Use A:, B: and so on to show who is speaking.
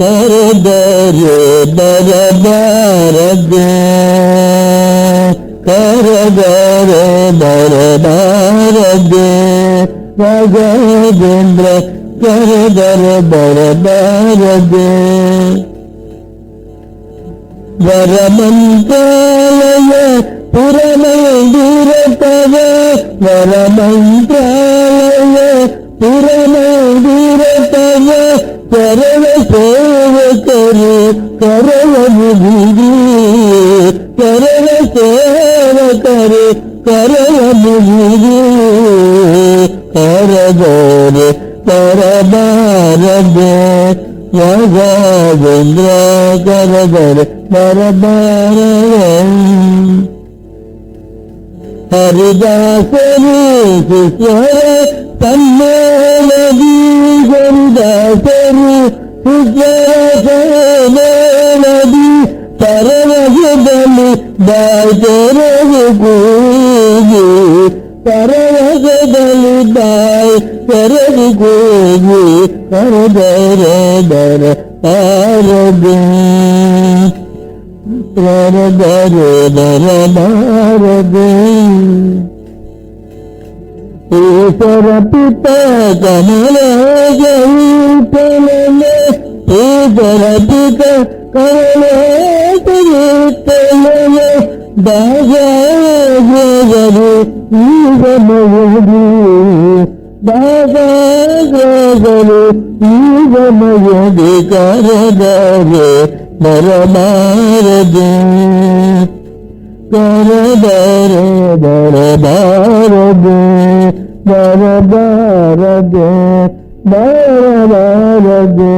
A: ಕರೆದರೆ ಬರಬಾರದೆ ಕರೆದರೆ ಬರಬಾರದೆ ರಾಘವೇಂದ್ರ ಕರೆದರೆ ಬರಬಾರದೆ ವರಮಂತ್ರಾಲಯ ಪುರಮಂದಿರತವ ವರಮಂತ್ರಾಲಯ ಪುರಮಂದಿರತವ ಕರವ ಸೇವಕರು ಕರವ ಮುಗಿದು ಕರವ ಸೇವಕರು ಕರವ ಮುಗಿದು ಕರದರೆ ಬರಬಾರದೆ ರಾಘವೇಂದ್ರ ಕರೆದರೆ ಬರಬಾರದೆ ಹರಿದಾಸರು ಸುಸ್ವರ ಸಮ್ಮೇಳದಿ ಹರಿದಾಸರು ಸುಸ್ವರ ಸಮ್ಮೇಳದಿ ಪರವಶದಲ್ಲಿ ಬಾಯಿ ತೆರೆದು ಕೂಗಿ ಪರವಶದಲ್ಲಿ ಬಾಯಿ ತೆರೆದು ಕೂಗಿ ಕರೆದರೆ ಬರಬಾರದೆ ಕರೆದರೆ ಬರಬಾರದೆ ಈಶ್ವರ ಪಿತ ಕಮಲ ಜಯಿತಲನೆ ಈಶ್ವರ ಪಿತ ಕಮಲ ಜಯಿತಲನೆ ದಾಸರು ಈಗ ಮಯದಿ ದಾಸರು ಈಗ ಮಯದಿ ಕರೆದರೆ ಬರಬಾರದೆ ಕರೆದರೆ ಬರಬಾರದೆ ಬರಬಾರದೆ ಬರಬಾರದೆ